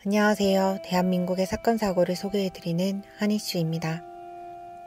안녕하세요. 대한민국의 사건 사고를 소개해드리는 한이슈입니다.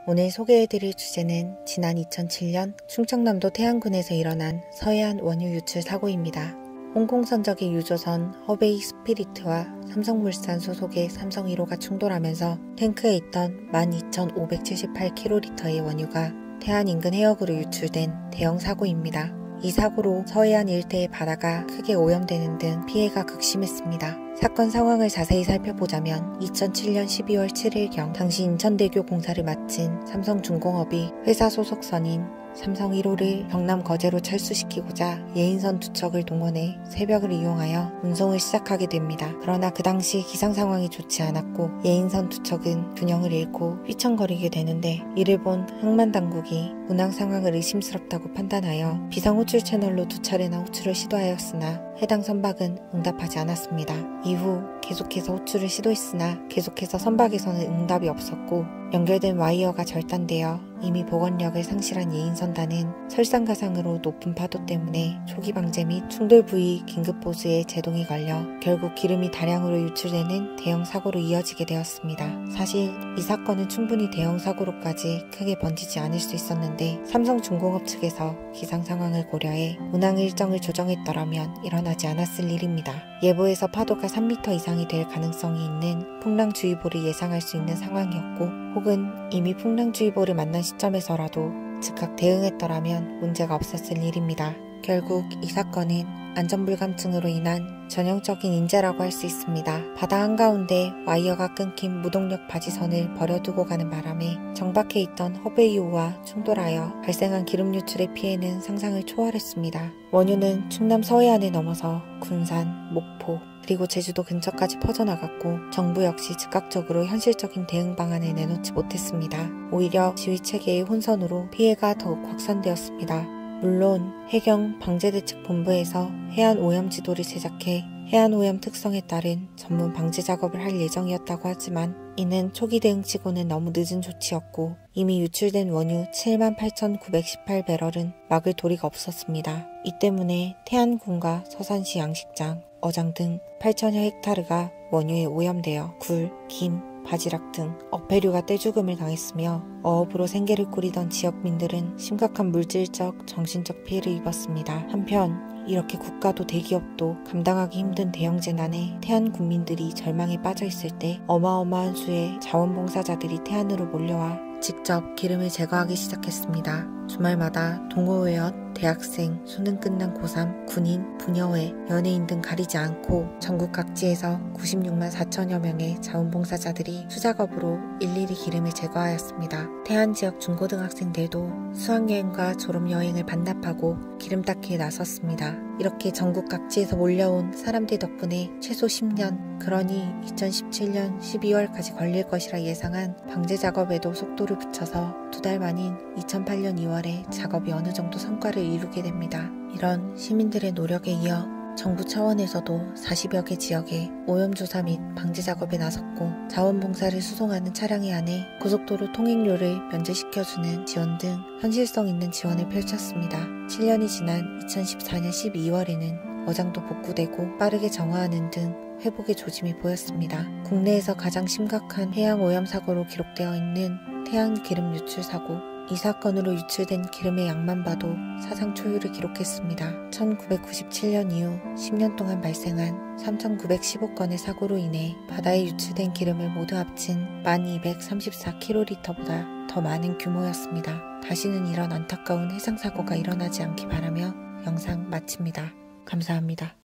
오늘 소개해드릴 주제는 지난 2007년 충청남도 태안군에서 일어난 서해안 원유 유출 사고입니다. 홍콩선적의 유조선 허베이 스피리트와 삼성물산 소속의 삼성 1호가 충돌하면서 탱크에 있던 12,578kl의 원유가 태안 인근 해역으로 유출된 대형 사고입니다. 이 사고로 서해안 일대의 바다가 크게 오염되는 등 피해가 극심했습니다. 사건 상황을 자세히 살펴보자면 2007년 12월 7일경 당시 인천대교 공사를 마친 삼성중공업이 회사 소속선인 삼성 1호를 경남 거제로 철수시키고자 예인선 2척을 동원해 새벽을 이용하여 운송을 시작하게 됩니다. 그러나 그 당시 기상 상황이 좋지 않았고 예인선 2척은 균형을 잃고 휘청거리게 되는데, 이를 본 항만당국이 운항 상황을 의심스럽다고 판단하여 비상호출 채널로 2차례나 호출을 시도하였으나 해당 선박은 응답하지 않았습니다. 이후 계속해서 호출을 시도했으나 계속해서 선박에서는 응답이 없었고, 연결된 와이어가 절단되어 이미 복원력을 상실한 예인선단은 설상가상으로 높은 파도 때문에 초기 방제 및 충돌 부위 긴급 보수에 제동이 걸려 결국 기름이 다량으로 유출되는 대형 사고로 이어지게 되었습니다. 사실 이 사건은 충분히 대형 사고로까지 크게 번지지 않을 수 있었는데, 삼성중공업 측에서 기상 상황을 고려해 운항 일정을 조정했더라면 일어나지 않았을 일입니다. 예보에서 파도가 3m 이상이 될 가능성이 있는 풍랑주의보를 예상할 수 있는 상황이었고, 혹은 이미 풍랑주의보를 만난 시점에서라도 즉각 대응했더라면 문제가 없었을 일입니다. 결국 이 사건은 안전불감증으로 인한 전형적인 인재라고 할 수 있습니다. 바다 한가운데 와이어가 끊긴 무동력 바지선을 버려두고 가는 바람에 정박해 있던 허베이호와 충돌하여 발생한 기름 유출의 피해는 상상을 초월했습니다. 원유는 충남 서해안을 넘어서 군산, 목포, 그리고 제주도 근처까지 퍼져나갔고, 정부 역시 즉각적으로 현실적인 대응 방안을 내놓지 못했습니다. 오히려 지휘체계의 혼선으로 피해가 더욱 확산되었습니다. 물론 해경 방재대책본부에서 해안오염 지도를 제작해 해안오염 특성에 따른 전문 방제 작업을 할 예정이었다고 하지만, 이는 초기 대응치고는 너무 늦은 조치였고 이미 유출된 원유 78,918배럴은 막을 도리가 없었습니다. 이 때문에 태안군과 서산시 양식장, 어장 등 8,000여 헥타르가 원유에 오염되어 굴, 김, 바지락 등 어패류가 떼죽음을 당했으며, 어업으로 생계를 꾸리던 지역민들은 심각한 물질적, 정신적 피해를 입었습니다. 한편 이렇게 국가도 대기업도 감당하기 힘든 대형 재난에 태안 군민들이 절망에 빠져 있을 때 어마어마한 수의 자원봉사자들이 태안으로 몰려와 직접 기름을 제거하기 시작했습니다. 주말마다 동호회원, 대학생, 수능 끝난 고3, 군인, 부녀회, 연예인 등 가리지 않고 전국 각지에서 96만 4천여 명의 자원봉사자들이 수작업으로 일일이 기름을 제거하였습니다. 태안 지역 중고등학생들도 수학여행과 졸업여행을 반납하고 기름 닦기에 나섰습니다. 이렇게 전국 각지에서 몰려온 사람들 덕분에 최소 10년, 그러니 2017년 12월까지 걸릴 것이라 예상한 방제 작업에도 속도를 붙여서 2달 만인 2008년 2월에 작업이 어느 정도 성과를 이루게 됩니다. 이런 시민들의 노력에 이어 정부 차원에서도 40여 개 지역에 오염조사 및 방제 작업에 나섰고, 자원봉사를 수송하는 차량에 한해 고속도로 통행료를 면제시켜주는 지원 등 현실성 있는 지원을 펼쳤습니다. 7년이 지난 2014년 12월에는 어장도 복구되고 빠르게 정화하는 등 회복의 조짐이 보였습니다. 국내에서 가장 심각한 해양 오염 사고로 기록되어 있는 태안 기름 유출 사고, 이 사건으로 유출된 기름의 양만 봐도 사상 초유를 기록했습니다. 1997년 이후 10년 동안 발생한 3,915건의 사고로 인해 바다에 유출된 기름을 모두 합친 1,234kl보다 더 많은 규모였습니다. 다시는 이런 안타까운 해상사고가 일어나지 않기 바라며 영상 마칩니다. 감사합니다.